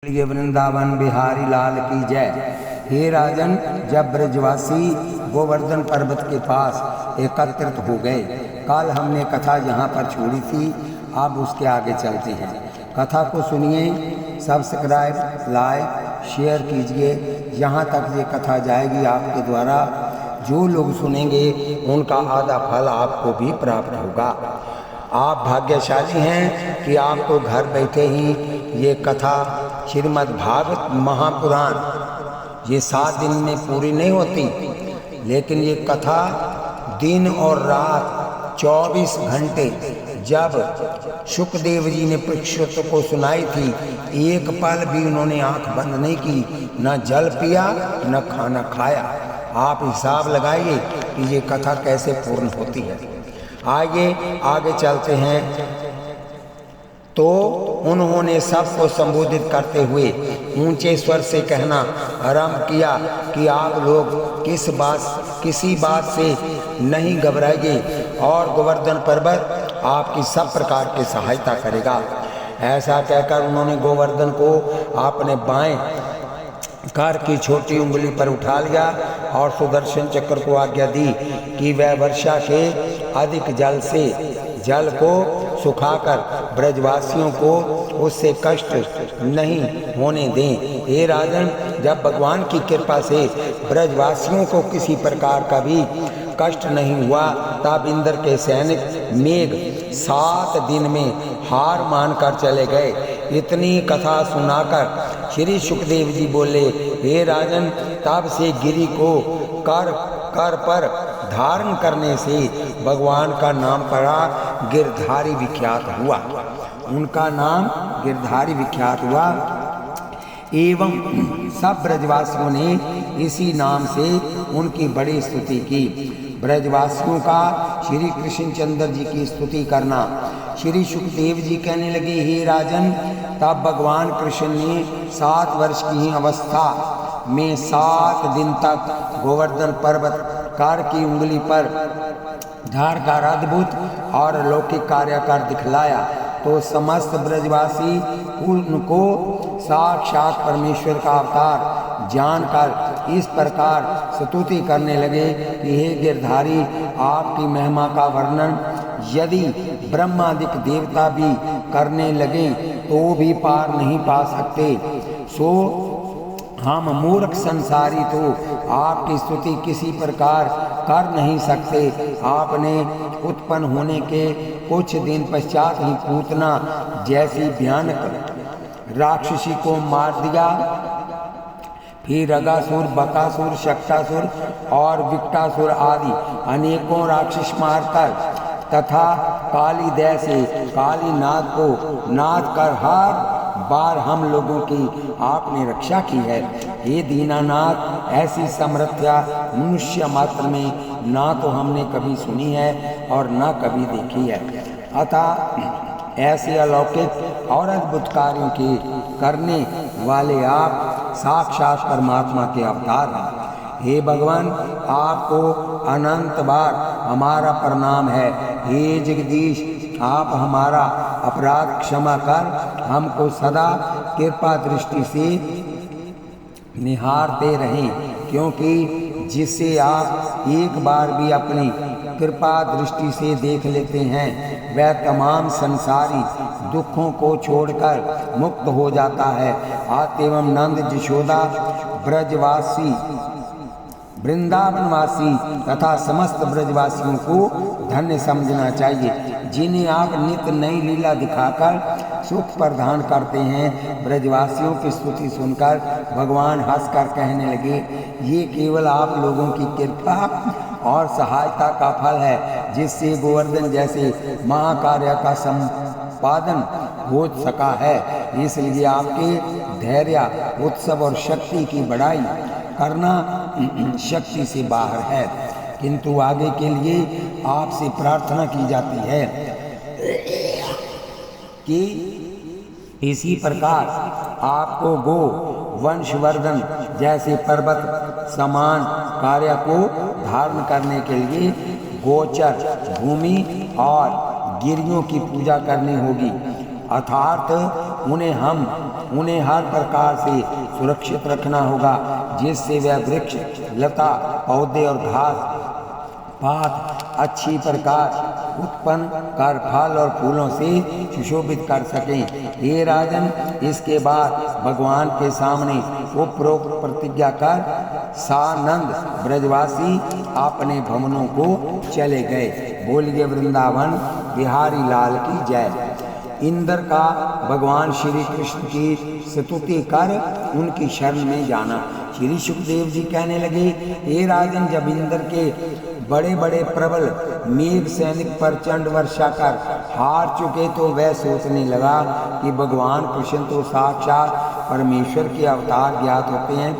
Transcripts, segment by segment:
ये वृंदावन बिहारी लाल की जय। हे राजन, जब ब्रजवासी गोवर्धन पर्वत के पास एकत्रित हो गए, कल हमने कथा यहाँ पर छोड़ी थी, अब उसके आगे चलते हैं। कथा को सुनिए, सब्सक्राइब, लाइक, शेयर कीजिए। यहाँ तक ये कथा जाएगी आपके द्वारा, जो लोग सुनेंगे उनका आधा फल आपको भी प्राप्त होगा। आप भाग्यशाली हैं कि आपको घर बैठे ही ये कथा श्रीमद् भागवत महापुराण ये 7 दिन में पूरी नहीं होती, लेकिन ये कथा दिन और रात 24 घंटे जब शुकदेव जी ने परीक्षित को सुनाई थी, एक पल भी उन्होंने आंख बंद नहीं की, न जल पिया न खाना खाया। आप हिसाब लगाइए कि ये कथा कैसे पूर्ण होती है। आइए आगे चलते हैं। तो उन्होंने सबको संबोधित करते हुए ऊंचे स्वर से कहना आरंभ किया कि आप लोग किसी बात से नहीं घबराइए, और गोवर्धन पर्वत आपकी सब प्रकार की सहायता करेगा। ऐसा कहकर उन्होंने गोवर्धन को अपने बाएं कर की छोटी उंगली पर उठा लिया और सुदर्शन चक्र को आज्ञा दी कि वह वर्षा के अधिक जल को सुखाकर ब्रजवासियों को उससे कष्ट नहीं होने दें। हे राजन, जब भगवान की कृपा से ब्रजवासियों को किसी प्रकार का भी कष्ट नहीं हुआ, तब इंद्र के सैनिक मेघ 7 दिन में हार मानकर चले गए। इतनी कथा सुनाकर श्री सुखदेव जी बोले, हे राजन, तब से गिरि को कर पर धारण करने से भगवान का नाम पड़ा गिरधारी विख्यात हुआ। उनका नाम गिरधारी विख्यात हुआ एवं सब ब्रजवासियों ने इसी नाम से उनकी बड़ी स्तुति की। ब्रजवासियों का श्री कृष्णचंद्र जी की स्तुति करना। श्री सुखदेव जी कहने लगे, हे राजन, तब भगवान कृष्ण ने 7 वर्ष की अवस्था में 7 दिन तक गोवर्धन पर्वत कार की उंगली पर धारकर अद्भुत और अलौकिक कार्य कर दिखलाया। तो समस्त ब्रजवासी उनको साक्षात परमेश्वर का अवतार जानकर इस प्रकार स्तुति करने लगे कि हे गिरधारी, आपकी महिमा का वर्णन यदि ब्रह्मादिक देवता भी करने लगे तो भी पार नहीं पा सकते। सो हम मूर्ख संसारी तो आपकी स्तुति किसी प्रकार कर नहीं सकते। आपने उत्पन्न होने के कुछ दिन पश्चात ही पूतना जैसी भयानक राक्षसी को मार दिया। फिर अगासुर, बकासुर, शक्तासुर और विकटासुर आदि अनेकों राक्षस मारकर तथा कालीदय से कालीनाथ को नाद कर हर बार हम लोगों की आपने रक्षा की है। हे दीनानाथ, ऐसी समर्थ्या मनुष्य मात्र में ना तो हमने कभी सुनी है और ना कभी देखी है। अतः ऐसे अलौकिक और अद्भुत कार्यों के करने वाले आप साक्षात परमात्मा के अवतार हैं। हे भगवान, आपको अनंत बार हमारा प्रणाम है। हे जगदीश, आप हमारा अपराध क्षमा कर हमको सदा कृपा दृष्टि से निहारते रहें, क्योंकि जिसे आप एक बार भी अपनी कृपा दृष्टि से देख लेते हैं, वह तमाम संसारी दुखों को छोड़कर मुक्त हो जाता है। एवं नंद, यशोदा, ब्रजवासी, वृंदावनवासी तथा समस्त ब्रजवासियों को धन्य समझना चाहिए, जिन्हें आप नित्य नई लीला दिखाकर सुख प्रदान करते हैं। ब्रजवासियों की स्तुति सुनकर भगवान हंसकर कहने लगे, ये केवल आप लोगों की कृपा और सहायता का फल है, जिससे गोवर्धन जैसे महाकार्य का संपादन हो सका है। इसलिए आपके धैर्य, उत्सव और शक्ति की बढ़ाई करना शक्ति से बाहर है, किंतु आगे के लिए आपसे प्रार्थना की जाती है कि इसी प्रकार आपको गो वंशवर्धन जैसे पर्वत समान कार्य को धारण करने के लिए गोचर भूमि और गिरियों की पूजा करनी होगी। अर्थात उन्हें हम उन्हें हर प्रकार से सुरक्षित रखना होगा, जिससे वह वृक्ष, लता, पौधे और घास पात अच्छी प्रकार उत्पन्न कर फल और फूलों से सुशोभित कर सकें। हे राजन, इसके बाद भगवान के सामने उपरोक्त प्रतिज्ञा कर सानंद ब्रजवासी अपने भवनों को चले गए। बोलिए वृंदावन बिहारी लाल की जय। इंद्र का भगवान श्री कृष्ण की स्तुति कर उनकी शरण में जाना। श्री सुखदेव जी कहने लगे, हे राजन, जब इंद्र के बड़े बड़े प्रबल मेघ सैनिक प्रचंड वर्षा कर हार चुके तो वह सोचने लगा कि भगवान कृष्ण तो साक्षात परमेश्वर के अवतार ज्ञात होते हैं,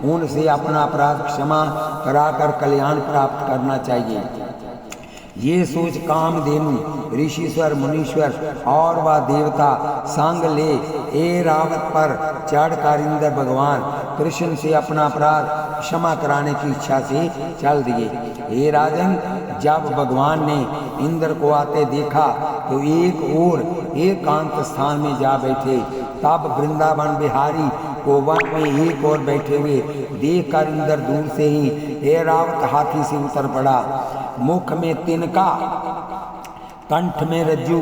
उनसे अपना अपराध क्षमा कराकर कल्याण प्राप्त करना चाहिए। ये सोच कामधेनु, ऋषिश्वर, मुनीश्वर और वह देवता संग ले ऐरावत पर चढ़कर इंद्र भगवान कृष्ण से अपना अपराध क्षमा कराने की इच्छा से चल दिए। हे राजन, जब भगवान ने इंद्र को आते देखा तो एक और एकांत स्थान में जा बैठे। तब वृंदावन बिहारी को वन में एक और बैठे हुए देखकर इंद्र दूर से ही ऐरावत हाथी से उतर पड़ा। मुख में तिनका, कंठ में रज्जू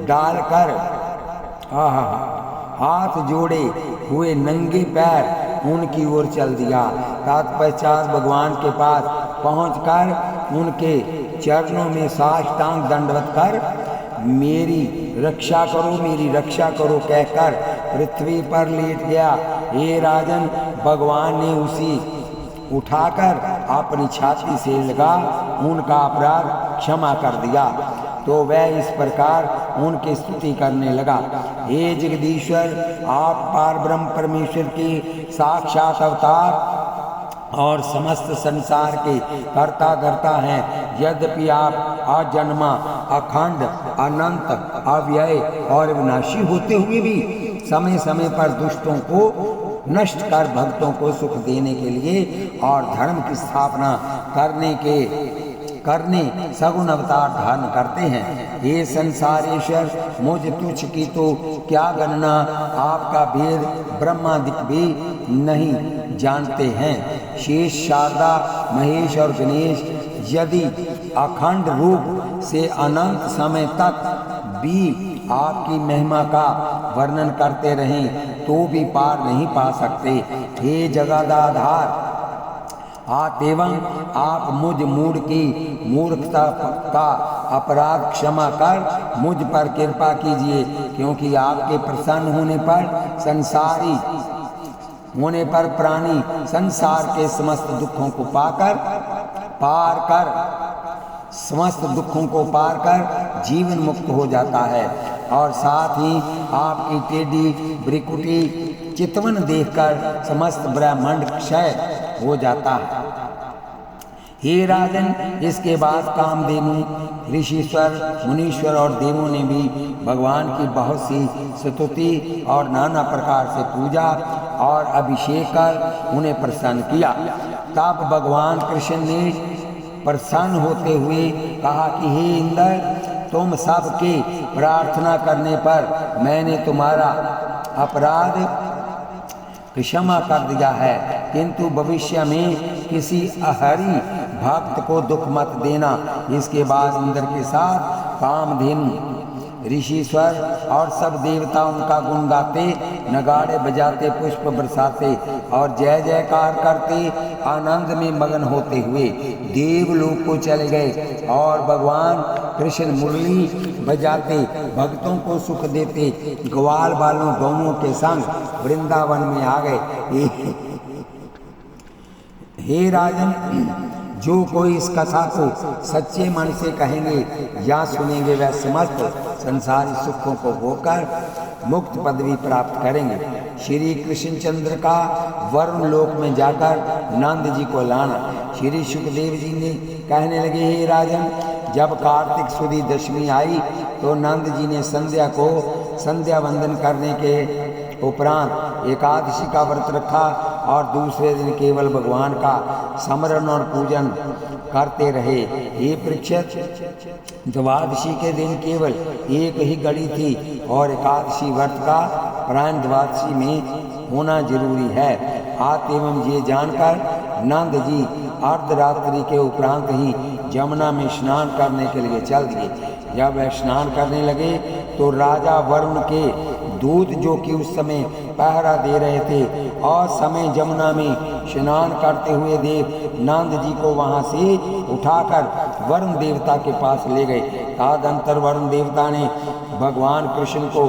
डालकर हाथ जोड़े हुए नंगे पैर उनकी ओर चल दिया। तत्पश्चात भगवान के पास पहुंचकर उनके चरणों में साष्टांग दंडवत कर मेरी रक्षा करो, मेरी रक्षा करो कहकर पृथ्वी पर लेट गया। हे राजन, भगवान ने उसी उठाकर अपनी छाती से लगा उनका अपराध क्षमा कर दिया। तो वह इस प्रकार उनकी स्तुति करने लगा, हे जगदीश्वर, आप पारब्रह्म परमेश्वर के साक्षात अवतार और समस्त संसार के कर्ता धर्ता हैं। यद्यपि आप अजन्मा, अखंड, अनंत, अव्यय और विनाशी होते हुए भी समय समय पर दुष्टों को नष्ट कर भक्तों को सुख देने के लिए और धर्म की स्थापना करने सगुण अवतार धारण करते हैं। हे संसारेश्वर, मुझ तुच्छ की तो क्या गणना, आपका भेद ब्रह्मादिक भी नहीं जानते हैं। शेष, शारदा, महेश और गणेश यदि अखंड रूप से अनंत समय तक भी आपकी महिमा का वर्णन करते रहें तो भी पार नहीं पा सकते। हे जगदाधार, एवं आप मुझ मूढ़ की मूर्खता का अपराध क्षमा कर मुझ पर कृपा कीजिए, क्योंकि आपके प्रसन्न होने पर प्राणी संसार के समस्त दुखों को पार कर जीवन मुक्त हो जाता है। और साथ ही आपकी टेढ़ी भ्रिकुटी चितवन देखकर समस्त ब्रह्मांड क्षय हो जाता है। हे राजन, इसके बाद कामधेनु, ऋषिश्वर, मुनीश्वर और देवों ने भी भगवान की बहुत सी स्तुति और नाना प्रकार से पूजा और अभिषेक कर उन्हें प्रसन्न किया। तब भगवान कृष्ण ने प्रसन्न होते हुए कहा कि हे इंद्र, तुम सबके प्रार्थना करने पर मैंने तुम्हारा अपराध क्षमा कर दिया है, किंतु भविष्य में किसी अहरी भक्त को दुख मत देना। इसके बाद इंद्र के साथ कामधेनु, ऋषिश्वर और सब देवता उनका गुण गाते, नगाड़े बजाते, पुष्प बरसाते और जय जयकार करते आनंद में मगन होते हुए देवलोक को चले गए। और भगवान कृष्ण मुरली बजाते, भक्तों को सुख देते, ग्वाल बालों गौओं के संग वृंदावन में आ गए। हे राजन, जो कोई इस कथा को सच्चे मन से कहेंगे या सुनेंगे वह समस्त संसारी सुखों को होकर मुक्त पदवी प्राप्त करेंगे। श्री कृष्णचंद्र का वरुण लोक में जाकर नंद जी को लाना। श्री सुखदेव जी ने कहने लगे, हे राजन, जब कार्तिक सुदी दशमी आई तो नंद जी ने संध्या वंदन करने के उपरांत एकादशी का व्रत रखा और दूसरे दिन केवल भगवान का स्मरण और पूजन करते रहे। ये परीक्षित, द्वादशी के दिन केवल एक ही घड़ी थी और एकादशी व्रत का प्राण द्वादशी में होना जरूरी है। आत एवं ये जानकर नंद जी अर्धरात्रि के उपरांत ही जमुना में स्नान करने के लिए चल दिए। जब वह स्नान करने लगे तो राजा वरुण के दूत जो कि उस समय पहरा दे रहे थे और समय जमुना में स्नान करते हुए देव नंद जी को वहां से उठाकर वरुण देवता के पास ले गए। तदंतर वरुण देवता ने भगवान कृष्ण को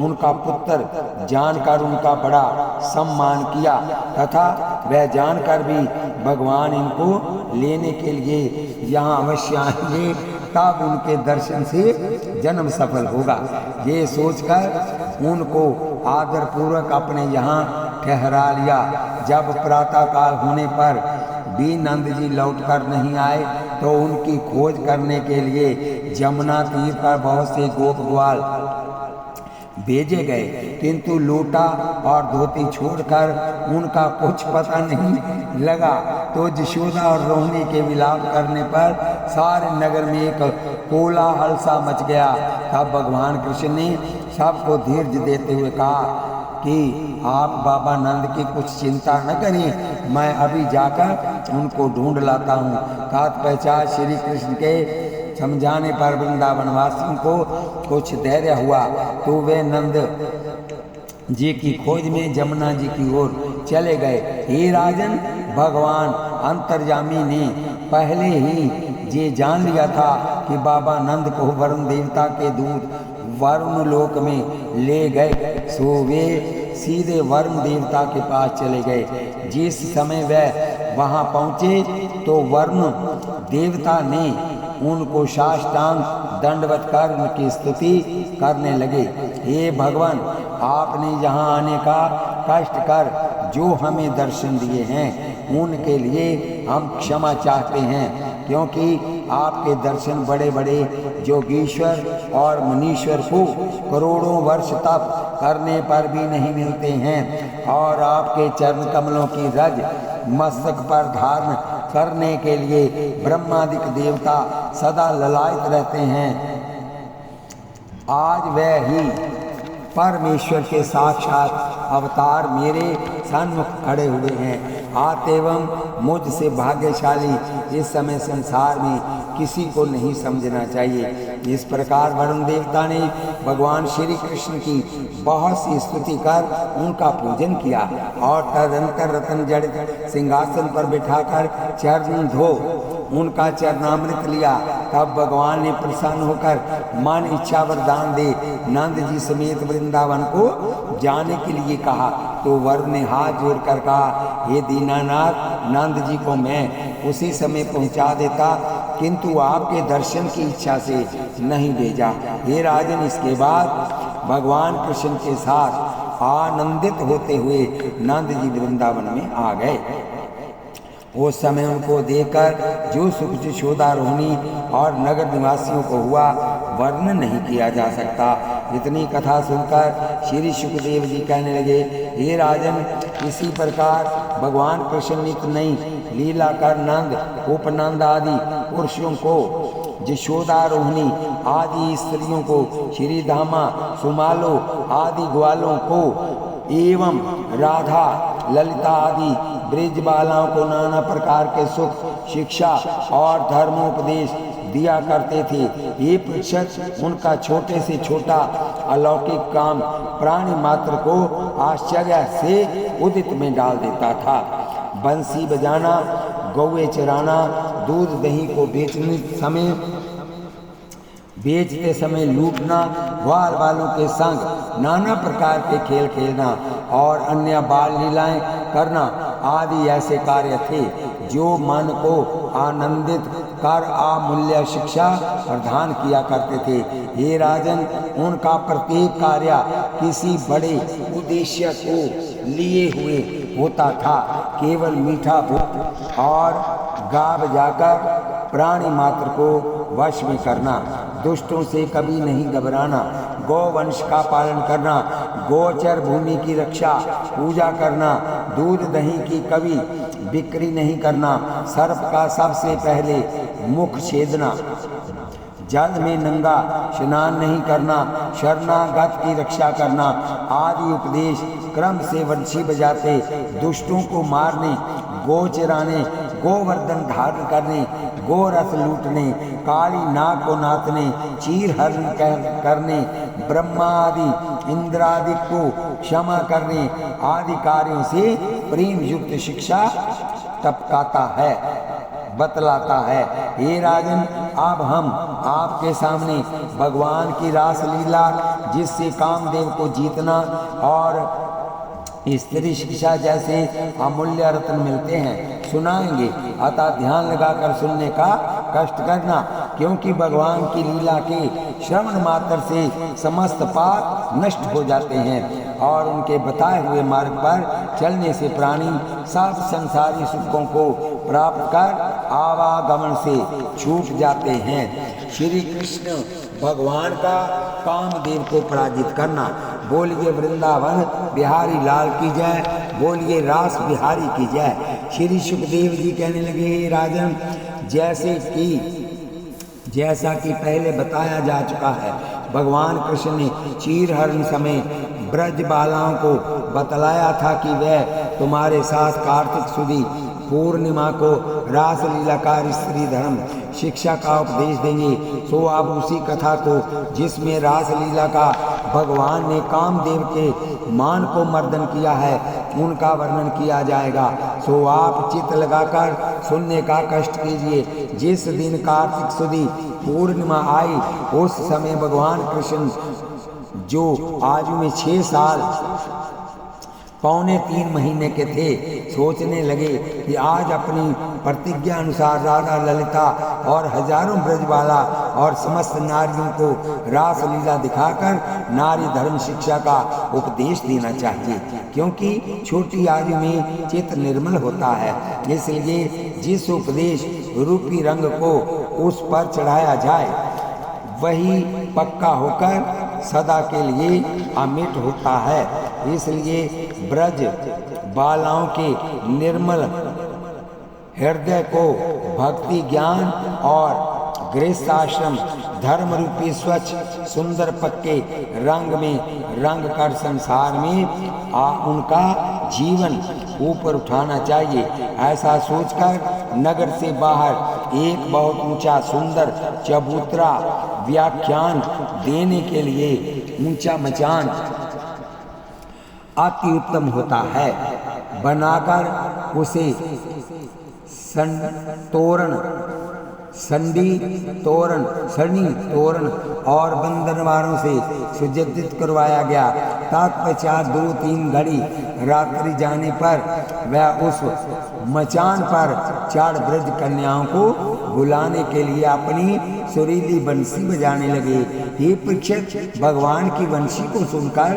उनका पुत्र जानकर उनका बड़ा सम्मान किया तथा वह जानकर भी भगवान इनको लेने के लिए यहाँ अवश्य आएंगे, तब उनके दर्शन से जन्म सफल होगा। ये सोचकर उनको आदर पूर्वक अपने यहाँ ठहरा लिया। जब प्रातःकाल होने पर भी नंद जी लौटकर नहीं आए तो उनकी खोज करने के लिए जमुना तीर पर बहुत से गोप ग्वाल भेजे गए, किंतु लोटा और धोती छोड़कर उनका कुछ पता नहीं लगा। तो यशोदा और रोहिणी के विलाप करने पर सारे नगर में एक कोलाहल सा मच गया। तब भगवान कृष्ण ने सबको धैर्य देते हुए कहा कि आप बाबा नंद की कुछ चिंता न करें, मैं अभी जाकर उनको ढूंढ लाता हूँ। तत्पश्चात श्री कृष्ण के समझाने पर वृंदावनवासियों को कुछ धैर्य हुआ तो वे नंद जी की खोज में जमुना जी की ओर चले गए। हे राजन, भगवान अंतर्यामी ने पहले ही ये जान लिया था कि बाबा नंद को वरुण देवता के दूत वरुण लोक में ले गए, सो वे सीधे वरुण देवता के पास चले गए। जिस समय वह वहां पहुंचे तो वरुण देवता ने उनको साष्टांग दंडवत कर उनकी स्तुति करने लगे। हे भगवान, आपने यहाँ आने का कष्ट कर जो हमें दर्शन दिए हैं उनके लिए हम क्षमा चाहते हैं, क्योंकि आपके दर्शन बड़े बड़े योगीश्वर और मुनीश्वर को करोड़ों वर्ष तप करने पर भी नहीं मिलते हैं, और आपके चरण कमलों की रज मस्तक पर धारण करने के लिए ब्रह्मादिक देवता सदा ललायत रहते हैं। आज वह ही परमेश्वर के साक्षात अवतार मेरे सन्मुख खड़े हुए हैं। आप एवं मुझसे भाग्यशाली इस समय संसार में किसी को नहीं समझना चाहिए। इस प्रकार वरुण देवता ने भगवान श्री कृष्ण की बहुत सी स्तुति कर उनका पूजन किया और तदंतर रतन जड़ित सिंहासन पर बिठाकर चरण धो उनका चरणामृत लिया। तब भगवान ने प्रसन्न होकर मन इच्छा वरदान दे नंद जी समेत वृंदावन को जाने के लिए कहा। तो वरुण ने हाथ जोड़कर कहा, हे दीनानाथ, नंद जी को मैं उसी समय पहुंचा देता, किंतु आपके दर्शन की इच्छा से नहीं भेजा। हे राजन, इसके बाद भगवान कृष्ण के साथ आनंदित होते हुए नंद जी वृंदावन में आ गए। उस समय उनको देखकर जो सुख यशोदा रोहिणी और नगर निवासियों को हुआ वर्णन नहीं किया जा सकता। इतनी कथा सुनकर श्री सुखदेव जी कहने लगे, हे राजन, इसी प्रकार भगवान कृष्ण नित नई लीला कर नंद, उपनंद आदि पुरुषों को, यशोदा रोहिणी आदि स्त्रियों को, श्री धामा सुमालो आदि ग्वालों को एवं राधा ललिता आदि ब्रिज बालाओं को नाना प्रकार के सुख, शिक्षा और धर्मोपदेश दिया करते थे। ये परीक्षित उनका छोटे से छोटा अलौकिक काम प्राणी मात्र को आश्चर्य से उदित में डाल देता था। बंसी बजाना, गौए चराना, दूध दही को बेचते समय लूटना, ग्वाल वालों के संग नाना प्रकार के खेल खेलना और अन्य बाल लीलाएं करना आदि ऐसे कार्य थे जो मन को आनंदित कर अमूल्य शिक्षा प्रदान किया करते थे। हे राजन, उनका प्रत्येक कार्य किसी बड़े उद्देश्य को लिए हुए होता था। केवल मीठा भूख और गा बजाकर प्राणी मात्र को वश में करना, दुष्टों से कभी नहीं घबराना, गौवंश का पालन करना, गोचर भूमि की रक्षा, पूजा करना, दूध दही की कभी बिक्री नहीं करना, सर्प का सबसे पहले मुख छेदना, जल में नंगा स्नान नहीं करना, शरणागत की रक्षा करना आदि उपदेश क्रम से वंशी बजाते, दुष्टों को मारने, गो चराने, गोवर्धन धारण करने, गोरस लूटने, काली नाग को नाचने, चीर हरण करने, ब्रह्मा आदि इंद्रादि को क्षमा करने आदि कार्यों से प्रेम युक्त शिक्षा टपकाता है, बतलाता है। हे राजन, अब हम आपके सामने भगवान की रास लीला, जिससे कामदेव को जीतना और स्त्री शिक्षा जैसे अमूल्य रत्न मिलते हैं, सुनाएंगे। अतः ध्यान लगाकर सुनने का कष्ट करना, क्योंकि भगवान की लीला के श्रवण मात्र से समस्त पाप नष्ट हो जाते हैं और उनके बताए हुए मार्ग पर चलने से प्राणी सब संसारी सुखों को प्राप्त कर आवागमन से छूट जाते हैं। श्री कृष्ण भगवान का कामदेव को पराजित करना। बोलिए वृंदावन बिहारी लाल की जय, बोलिए रास बिहारी की जय। श्री सुखदेव जी कहने लगे, हे राजन, जैसा कि पहले बताया जा चुका है, भगवान कृष्ण ने चीर हरण समय ब्रज बालाओं को बतलाया था कि वह तुम्हारे साथ कार्तिक सुदी पूर्णिमा को रास लीलाकार स्त्री धर्म शिक्षा का उपदेश देंगे। सो अब उसी कथा को, जिसमें रास लीला का भगवान ने कामदेव के मान को मर्दन किया है, उनका वर्णन किया जाएगा। सो आप चित्त लगाकर सुनने का कष्ट कीजिए। जिस दिन कार्तिक सुदी पूर्णिमा आई, उस समय भगवान कृष्ण, जो आयु में 6 साल पौने 3 महीने के थे, सोचने लगे कि आज अपनी प्रतिज्ञा अनुसार राधा ललिता और हजारों ब्रजबाला और समस्त नारियों को रास लीला दिखाकर नारी धर्म शिक्षा का उपदेश देना चाहिए, क्योंकि छोटी आयु में चित्त निर्मल होता है। इसलिए जिस उपदेश रूपी रंग को उस पर चढ़ाया जाए, वही पक्का होकर सदा के लिए अमिट होता है। इसलिए ब्रज बालाओं के निर्मल हृदय को भक्ति ज्ञान और गृहस्थाश्रम धर्म रूपी स्वच्छ सुंदर पक्के रंग में रंग कर संसार में उनका जीवन ऊपर उठाना चाहिए। ऐसा सोचकर नगर से बाहर एक बहुत ऊंचा सुंदर चबूतरा व्याख्यान देने के लिए ऊंचा मचान अति उत्तम होता है, बनाकर उसे सनी तोरण और बंधनवारों से सुसज्जित करवाया गया। तत्पश्चात 2-3 घड़ी रात्रि जाने पर वह उस मचान पर चार ब्रज कन्याओं को बुलाने के लिए अपनी सुरीली बंसी बजाने लगे। हे परीक्षित, भगवान की बंसी को सुनकर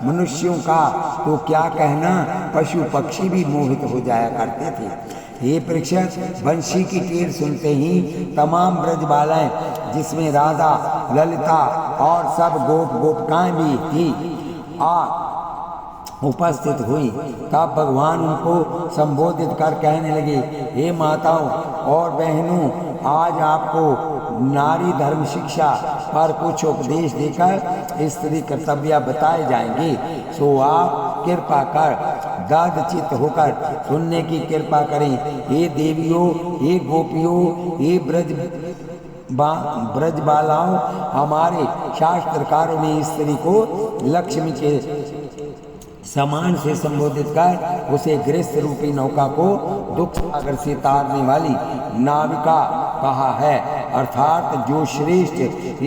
मनुष्यों का तो क्या कहना, पशु पक्षी भी मोहित हो जाया करते थे। हे परीक्षित, बंशी की टीर सुनते ही तमाम ब्रजबालाएं, जिसमें राधा ललिता और सब गोपिकाएं भी थी, उपस्थित हुई। तब भगवान उनको संबोधित कर कहने लगे, हे माताओं और बहनों, आज आपको नारी धर्म शिक्षा पर कुछ उपदेश देकर स्त्री कर्तव्य बताए जाएंगे। सो आप कृपा कर दाद चित्त होकर सुनने की कृपा करें। हे देवियों, हे गोपियों, हे ब्रजबालाओं, हमारे शास्त्रकारों ने स्त्री को लक्ष्मी के समान से संबोधित कर उसे गृहस्थ रूपी नौका को दुख सागर से तारने वाली नाविका कहा है। अर्थात जो श्रेष्ठ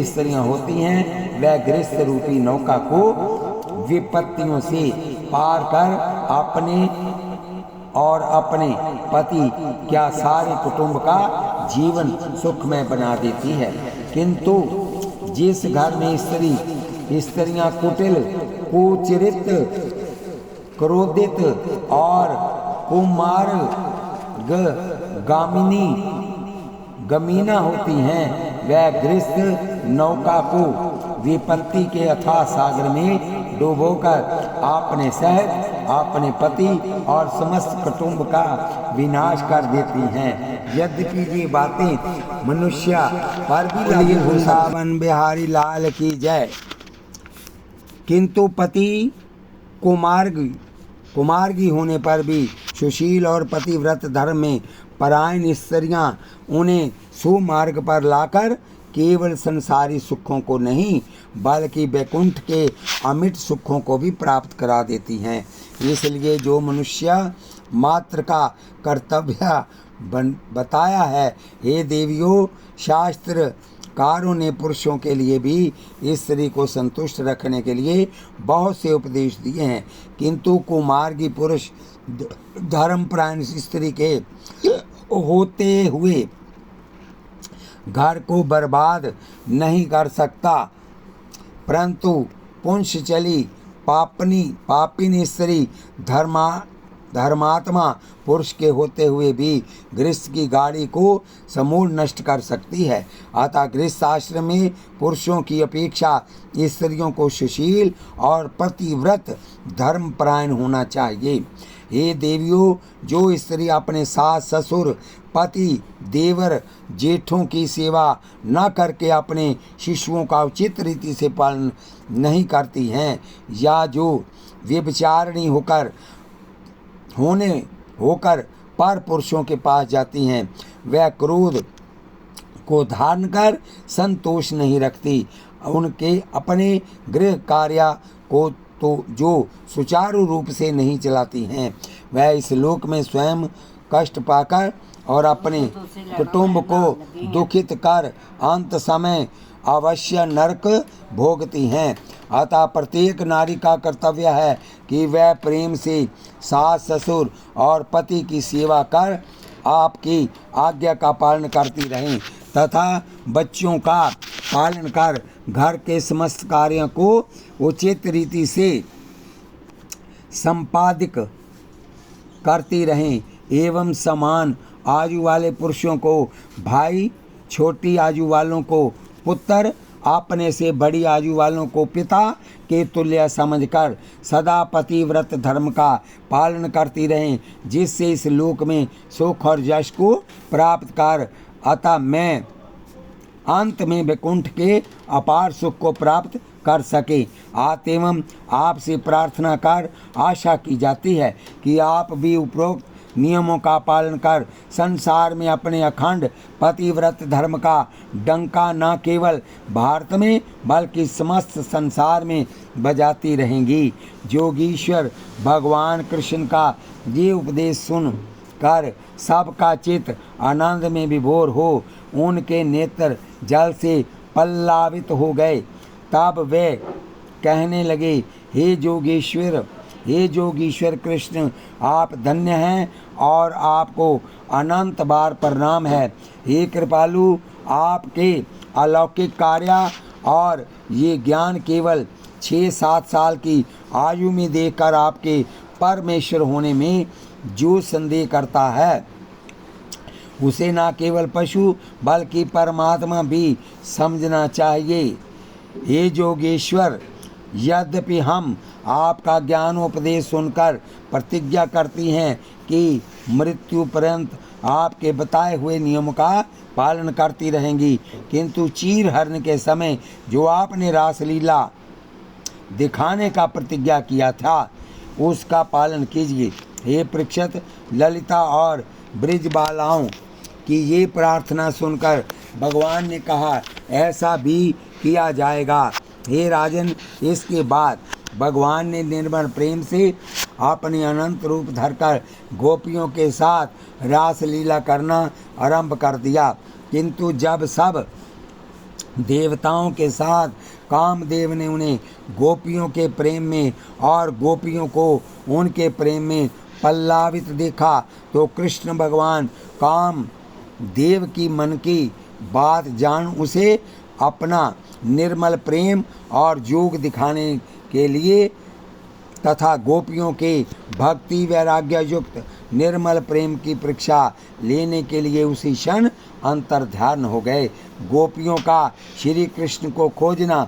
स्त्रियां होती हैं, वह गृहस्थ रूपी नौका को विपत्तियों से पार कर अपने और अपने पति क्या सारे कुटुंब का जीवन सुखमय बना देती है। किंतु जिस घर में स्त्रियां कुटिल, कुचरित, क्रोधित और गमीना होती हैं, वह गृहस्थ नौका को विपत्ति के अथाह सागर में डुबोकर अपने सहित अपने पति और समस्त कुटुंब का विनाश कर देती हैं। यद्यपि ये बातें मनुष्य पर भी लागू वृंदावन बिहारी लाल की जय। किंतु पति कुमार्गी होने पर भी सुशील और पतिव्रत धर्म में परायण स्त्रियां उन्हें सुमार्ग पर लाकर केवल संसारी सुखों को नहीं बल्कि वैकुंठ के अमिट सुखों को भी प्राप्त करा देती हैं। इसलिए जो मनुष्य मात्र का कर्तव्य बताया है, हे देवियों, शास्त्रकारों ने पुरुषों के लिए भी स्त्री को संतुष्ट रखने के लिए बहुत से उपदेश दिए हैं, किंतु कुमार्गी पुरुष धर्मपरायण स्त्री के होते हुए घर को बर्बाद नहीं कर सकता, परंतु पुंसचली पापिनी स्त्री धर्मात्मा पुरुष के होते हुए भी गृहस्थ की गाड़ी को समूल नष्ट कर सकती है। अतः गृहस्थ आश्रम में पुरुषों की अपेक्षा स्त्रियों को सुशील और पतिव्रत धर्मपरायण होना चाहिए। हे देवियों, जो स्त्री अपने सास ससुर पति देवर जेठों की सेवा न करके अपने शिशुओं का उचित रीति से पालन नहीं करती हैं, या जो व्यभिचारिणी होकर पर पुरुषों के पास जाती हैं, वह क्रोध को धारण कर संतोष नहीं रखती, उनके अपने गृह कार्य को तो जो सुचारू रूप से नहीं चलाती हैं, वह इस लोक में स्वयं कष्ट पाकर और अपने कुटुंब को दुखित कर अंत समय अवश्य नरक भोगती हैं। अतः प्रत्येक नारी का कर्तव्य है कि वह प्रेम से सास ससुर और पति की सेवा कर आपकी आज्ञा का पालन करती रहें तथा बच्चों का पालन कर घर के समस्त कार्यों को उचित रीति से संपादित करती रहें एवं समान आयु वाले पुरुषों को भाई, छोटी आयु वालों को पुत्र, अपने से बड़ी आयु वालों को पिता के तुल्य समझकर सदा पतिव्रत धर्म का पालन करती रहें, जिससे इस लोक में सुख और यश को प्राप्त कर अतः मैं अंत में वैकुंठ के अपार सुख को प्राप्त कर सके। एवं आपसे प्रार्थना कर आशा की जाती है कि आप भी उपरोक्त नियमों का पालन कर संसार में अपने अखंड पतिव्रत धर्म का डंका न केवल भारत में बल्कि समस्त संसार में बजाती रहेंगी। जोगीश्वर भगवान कृष्ण का ये उपदेश सुन कर सबका चित्त आनंद में विभोर हो उनके नेत्र जल से पल्लावित हो गए। तब वे कहने लगे, हे जोगीश्वर कृष्ण, आप धन्य हैं और आपको अनंत बार प्रणाम है। हे कृपालु, आपके अलौकिक कार्य और ये ज्ञान केवल 6-7 साल की आयु में देखकर आपके परमेश्वर होने में जो संदेह करता है, उसे न केवल पशु बल्कि परमात्मा भी समझना चाहिए। हे जोगेश्वर, यद्यपि हम आपका ज्ञानोपदेश सुनकर प्रतिज्ञा करती हैं कि मृत्यु पर्यंत आपके बताए हुए नियमों का पालन करती रहेंगी, किंतु चीर हरण के समय जो आपने रासलीला दिखाने का प्रतिज्ञा किया था उसका पालन कीजिए। हे परीक्षित, ललिता और ब्रिजबालाओं की ये प्रार्थना सुनकर भगवान ने कहा, ऐसा भी किया जाएगा। हे राजन, इसके बाद भगवान ने निर्मल प्रेम से अपने अनंत रूप धरकर गोपियों के साथ रासलीला करना आरंभ कर दिया, किंतु जब सब देवताओं के साथ कामदेव ने उन्हें गोपियों के प्रेम में और गोपियों को उनके प्रेम में पल्लावित देखा तो कृष्ण भगवान कामदेव की मन की बात जान उसे अपना निर्मल प्रेम और जोग दिखाने के लिए तथा गोपियों के भक्ति वैराग्य युक्त निर्मल प्रेम की परीक्षा लेने के लिए उसी क्षण अंतर्ध्यान हो गए। गोपियों का श्री कृष्ण को खोजना।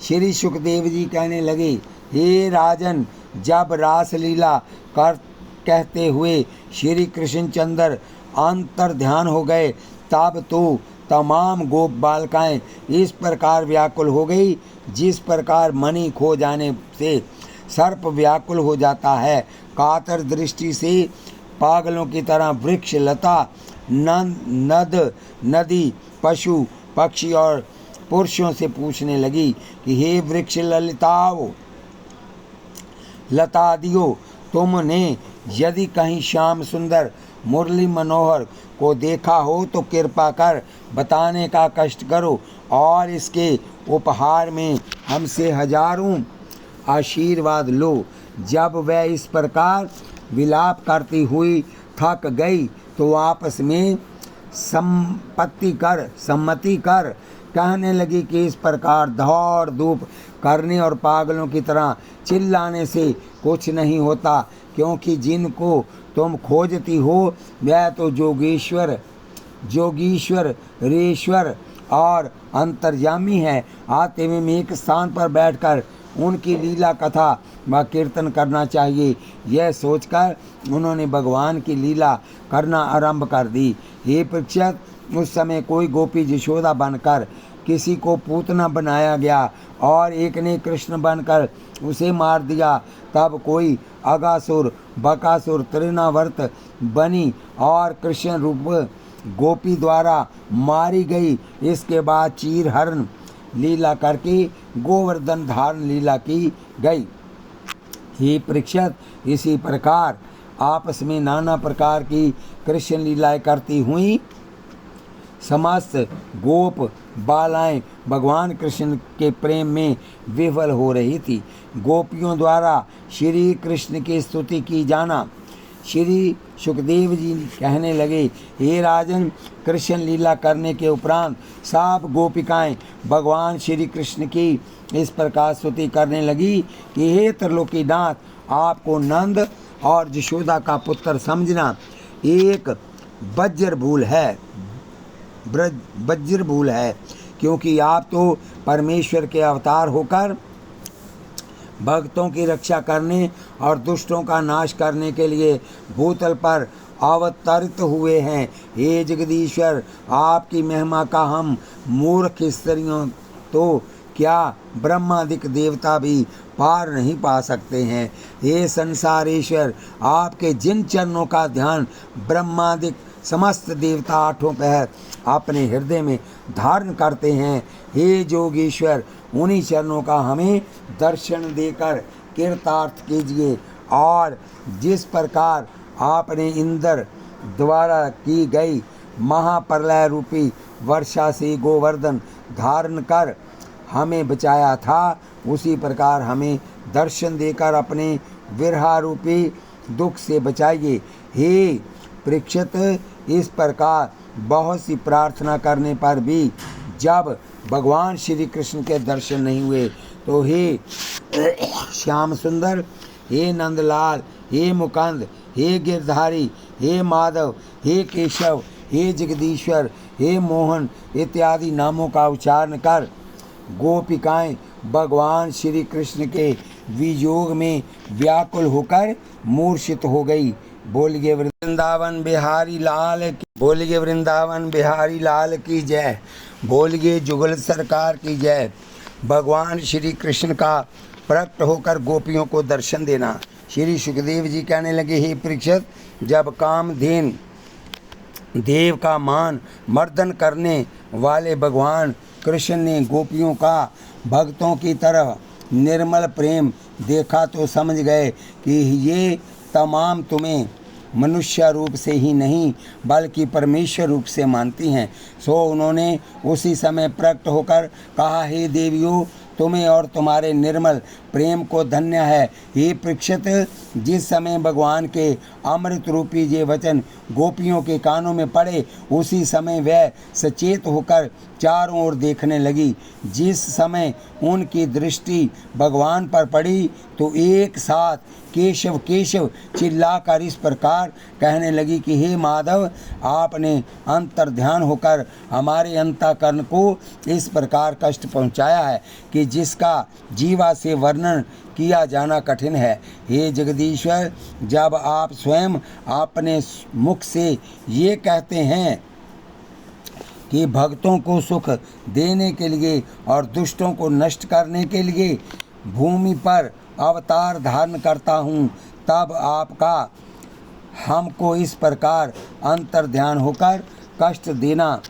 श्री सुखदेव जी कहने लगे, हे राजन, जब रासलीला कहते हुए श्री कृष्ण चंद्र अंतर्ध्यान हो गए तब तो तमाम गोप बालिकाएं इस प्रकार व्याकुल हो गई जिस प्रकार मणि खो जाने से सर्प व्याकुल हो जाता है। कातर दृष्टि से पागलों की तरह वृक्ष, लता, नद, नदी, पशु, पक्षी और पुरुषों से पूछने लगी कि हे वृक्ष लतादियों, तुमने यदि कहीं श्याम सुंदर मुरली मनोहर को देखा हो तो कृपा कर बताने का कष्ट करो और इसके उपहार में हमसे हजारों आशीर्वाद लो। जब वह इस प्रकार विलाप करती हुई थक गई तो आपस में सम्मति कर कहने लगी कि इस प्रकार दौड़ धूप करने और पागलों की तरह चिल्लाने से कुछ नहीं होता, क्योंकि जिनको तुम खोजती हो वह तो जोगीश्वर, रेश्वर और अंतर्यामी है। आते में एक स्थान पर बैठकर उनकी लीला कथा व कीर्तन करना चाहिए। यह सोचकर उन्होंने भगवान की लीला करना आरंभ कर दी। हे परीक्षित, उस समय कोई गोपी यशोदा बनकर किसी को पूतना बनाया गया और एक ने कृष्ण बनकर उसे मार दिया। तब कोई अगासुर, बकासुर, तृणावर्त बनी और कृष्ण रूप गोपी द्वारा मारी गई। इसके बाद चीरहरण लीला करके गोवर्धन धारण लीला की गई। हे परीक्षित, इसी प्रकार आपस में नाना प्रकार की कृष्ण लीलाएं करती हुई समस्त गोप बालाएं भगवान कृष्ण के प्रेम में विफल हो रही थी। गोपियों द्वारा श्री कृष्ण की स्तुति की जाना। श्री सुखदेव जी कहने लगे, हे राजन, कृष्ण लीला करने के उपरांत सब गोपिकाएं भगवान श्री कृष्ण की इस प्रकार स्तुति करने लगी कि हे त्रिलोकीनाथ, आपको नंद और यशोदा का पुत्र समझना एक वज्र भूल है, क्योंकि आप तो परमेश्वर के अवतार होकर भक्तों की रक्षा करने और दुष्टों का नाश करने के लिए भूतल पर अवतरित हुए हैं। हे जगदीश्वर, आपकी महिमा का हम मूर्ख स्त्रियों तो क्या ब्रह्मादिक देवता भी पार नहीं पा सकते हैं। हे संसारेश्वर, आपके जिन चरणों का ध्यान ब्रह्मादिक समस्त देवता आठों पहर अपने हृदय में धारण करते हैं, हे जोगीश्वर, उन्हीं चरणों का हमें दर्शन देकर कृतार्थ कीजिए। और जिस प्रकार आपने इंद्र द्वारा की गई महाप्रलय रूपी वर्षा से गोवर्धन धारण कर हमें बचाया था, उसी प्रकार हमें दर्शन देकर अपने विरहा रूपी दुख से बचाइए। हे परीक्षित, इस प्रकार बहुत सी प्रार्थना करने पर भी जब भगवान श्री कृष्ण के दर्शन नहीं हुए तो हे श्याम सुंदर, हे नंदलाल, हे मुकुंद, हे गिरधारी, हे माधव, हे केशव, हे जगदीश्वर, हे मोहन इत्यादि नामों का उच्चारण कर गोपिकाएं भगवान श्री कृष्ण के वियोग में व्याकुल होकर मूर्छित हो गई। बोलिए वृंदावन बिहारी लाल की, बोलिए वृंदावन बिहारी लाल की जय, बोलिए जुगल सरकार की जय। भगवान श्री कृष्ण का प्रकट होकर गोपियों को दर्शन देना। श्री सुखदेव जी कहने लगे, हे परीक्षित, जब कामधेन देव का मान मर्दन करने वाले भगवान कृष्ण ने गोपियों का भक्तों की तरफ निर्मल प्रेम देखा तो समझ गए कि ये तमाम तुम्हें मनुष्य रूप से ही नहीं बल्कि परमेश्वर रूप से मानती हैं। सो उन्होंने उसी समय प्रकट होकर कहा, हे देवियों, तुम्हें और तुम्हारे निर्मल प्रेम को धन्य है। हे परीक्षित, जिस समय भगवान के अमृत रूपी ये वचन गोपियों के कानों में पड़े, उसी समय वह सचेत होकर चारों ओर देखने लगी। जिस समय उनकी दृष्टि भगवान पर पड़ी तो एक साथ केशव केशव चिल्लाकर इस प्रकार कहने लगी कि हे माधव, आपने अंतर्ध्यान होकर हमारे अंतःकरण को इस प्रकार कष्ट पहुँचाया है कि जिसका जीवा से वर्णन किया जाना कठिन है। हे जगदीश्वर, जब आप स्वयं अपने मुख से ये कहते हैं कि भक्तों को सुख देने के लिए और दुष्टों को नष्ट करने के लिए भूमि पर अवतार धारण करता हूँ, तब आपका हमको इस प्रकार अंतर ध्यान होकर कष्ट देना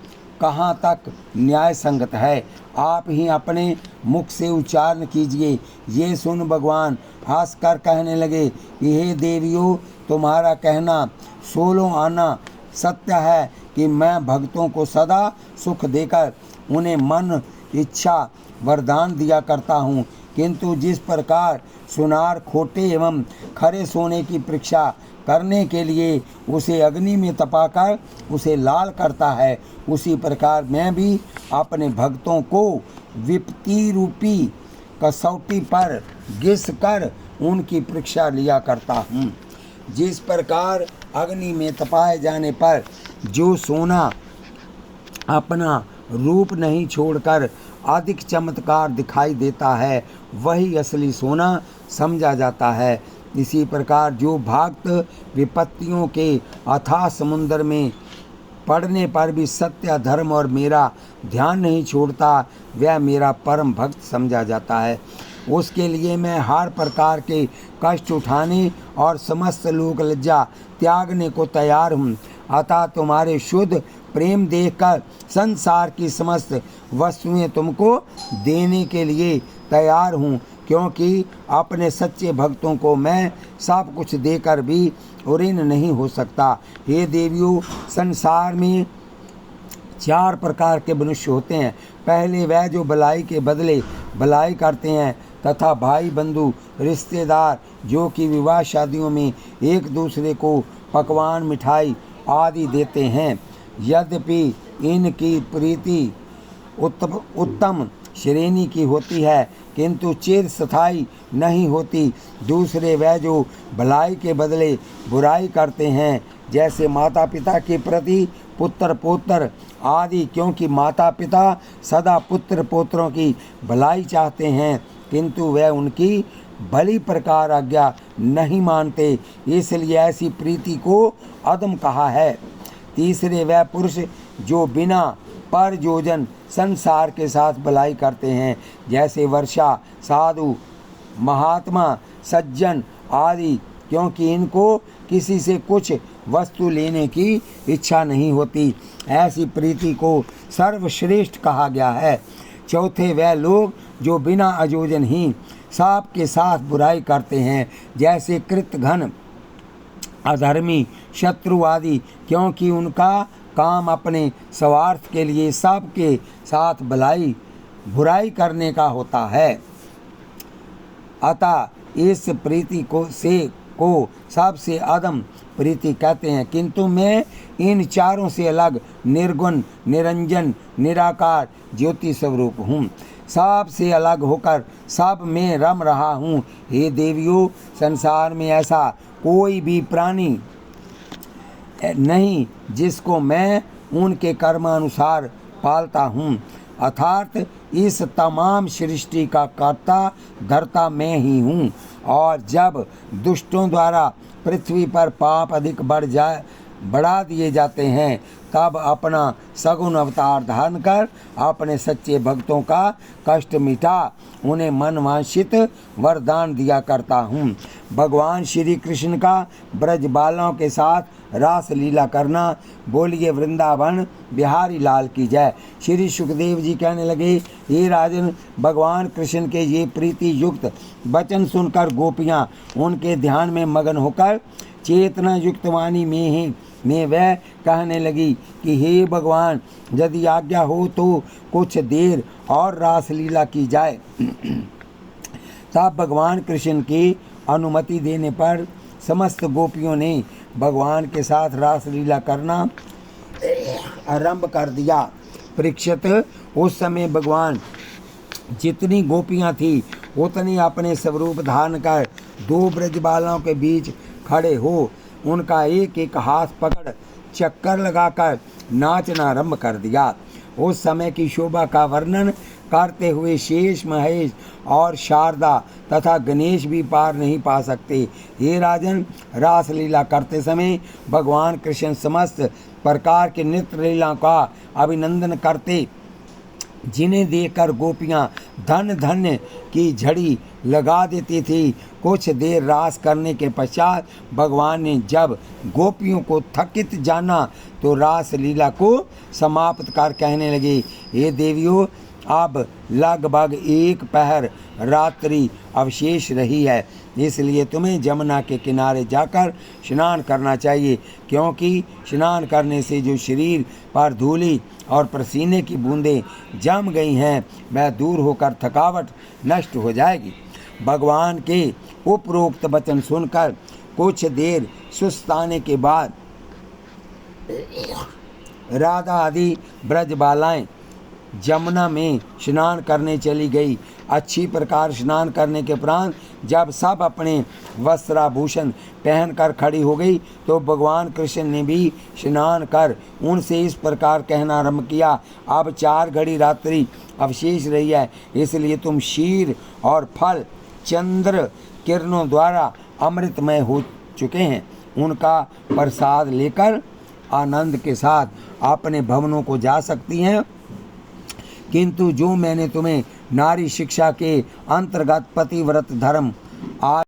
कहाँ तक न्याय संगत है। आप ही अपने मुख से उच्चारण कीजिए। ये सुन भगवान हंसकर कहने लगे, हे देवियों, तुम्हारा कहना 16 आना सत्य है कि मैं भक्तों को सदा सुख देकर उन्हें मन इच्छा वरदान दिया करता हूँ, किंतु जिस प्रकार सुनार खोटे एवं खरे सोने की परीक्षा करने के लिए उसे अग्नि में तपाकर उसे लाल करता है, उसी प्रकार मैं भी अपने भक्तों को विपत्ति रूपी कसौटी पर घिस कर उनकी परीक्षा लिया करता हूँ। जिस प्रकार अग्नि में तपाए जाने पर जो सोना अपना रूप नहीं छोड़कर अधिक चमत्कार दिखाई देता है, वही असली सोना समझा जाता है। इसी प्रकार जो भक्त विपत्तियों के अथाह समुद्र में पड़ने पर भी सत्य धर्म और मेरा ध्यान नहीं छोड़ता, वह मेरा परम भक्त समझा जाता है। उसके लिए मैं हर प्रकार के कष्ट उठाने और समस्त लोक लज्जा त्यागने को तैयार हूँ। अतः तुम्हारे शुद्ध प्रेम देखकर संसार की समस्त वस्तुएं तुमको देने के लिए तैयार हूँ, क्योंकि अपने सच्चे भक्तों को मैं सब कुछ देकर भी ऋण नहीं हो सकता। हे देवियों, संसार में 4 प्रकार के मनुष्य होते हैं। पहले वह जो भलाई के बदले भलाई करते हैं तथा भाई बंधु रिश्तेदार जो कि विवाह शादियों में एक दूसरे को पकवान मिठाई आदि देते हैं, यद्यपि इनकी प्रीति उत्तम श्रेणी की होती है किंतु चिर स्थायी नहीं होती। दूसरे वह जो भलाई के बदले बुराई करते हैं, जैसे माता पिता के प्रति पुत्र पौत्र आदि, क्योंकि माता पिता सदा पुत्र पौत्रों की भलाई चाहते हैं किंतु वह उनकी भली प्रकार आज्ञा नहीं मानते, इसलिए ऐसी प्रीति को अधम कहा है। तीसरे वह पुरुष जो बिना परयोजन संसार के साथ भलाई करते हैं, जैसे वर्षा साधु महात्मा सज्जन आदि, क्योंकि इनको किसी से कुछ वस्तु लेने की इच्छा नहीं होती। ऐसी प्रीति को सर्वश्रेष्ठ कहा गया है। चौथे वह लोग जो बिना आयोजन ही साप के साथ बुराई करते हैं, जैसे कृतघ्न अधर्मी शत्रु आदि, क्योंकि उनका काम अपने स्वार्थ के लिए सबके साथ बुराई करने का होता है। अतः इस प्रीति को सबसे अधम प्रीति कहते हैं। किंतु मैं इन चारों से अलग निर्गुण निरंजन निराकार ज्योति स्वरूप हूँ, सबसे अलग होकर सब में रम रहा हूँ। हे देवियों, संसार में ऐसा कोई भी प्राणी नहीं जिसको मैं उनके कर्मानुसार पालता हूँ, अर्थात इस तमाम सृष्टि का कर्ता धर्ता मैं ही हूँ। और जब दुष्टों द्वारा पृथ्वी पर पाप अधिक बढ़ा दिए जाते हैं, तब अपना सगुण अवतार धारण कर अपने सच्चे भक्तों का कष्ट मिटा उन्हें मनवांछित वरदान दिया करता हूँ। भगवान श्री कृष्ण का ब्रज बालों के साथ रास लीला करना। बोलिए वृंदावन बिहारी लाल की जय। श्री सुखदेव जी कहने लगे, हे राजन, भगवान कृष्ण के ये प्रीति युक्त वचन सुनकर गोपियाँ उनके ध्यान में मगन होकर चेतना युक्त वाणी में वह कहने लगी कि हे भगवान, यदि आज्ञा हो तो कुछ देर और रास लीला की जाए। तब भगवान कृष्ण की अनुमति देने पर समस्त गोपियों ने भगवान के साथ रास लीला करना आरंभ कर दिया। परीक्षित, उस समय भगवान जितनी गोपियां थी उतनी अपने स्वरूप धारण कर 2 ब्रजबालों के बीच खड़े हो उनका एक एक हाथ पकड़ चक्कर लगाकर नाचना आरंभ कर दिया। उस समय की शोभा का वर्णन करते हुए शेष, महेश और शारदा तथा गणेश भी पार नहीं पा सकते। हे राजन, रासलीला करते समय भगवान कृष्ण समस्त प्रकार के नृत्य लीला का अभिनंदन करते, जिन्हें देखकर गोपियां धन धन्य की झड़ी लगा देती थी। कुछ देर रास करने के पश्चात भगवान ने जब गोपियों को थकित जाना तो रास लीला को समाप्त कर कहने लगे, हे देवियों, अब लगभग 1 पहर रात्रि अवशेष रही है, इसलिए तुम्हें जमुना के किनारे जाकर स्नान करना चाहिए, क्योंकि स्नान करने से जो शरीर पर धूली और पसीने की बूंदें जम गई हैं वह दूर होकर थकावट नष्ट हो जाएगी। भगवान के उपरोक्त वचन सुनकर कुछ देर सुस्ताने के बाद राधा आदि ब्रजबालाएं जमुना में स्नान करने चली गई। अच्छी प्रकार स्नान करने के उपरांत जब सब अपने वस्त्राभूषण पहनकर खड़ी हो गई तो भगवान कृष्ण ने भी स्नान कर उनसे इस प्रकार कहना आरंभ किया, अब 4 घड़ी रात्रि अवशेष रही है, इसलिए तुम क्षीर और फल चंद्र किरणों द्वारा अमृतमय हो चुके हैं, उनका प्रसाद लेकर आनंद के साथ अपने भवनों को जा सकती हैं। किंतु जो मैंने तुम्हें नारी शिक्षा के अंतर्गत पतिव्रत धर्म आज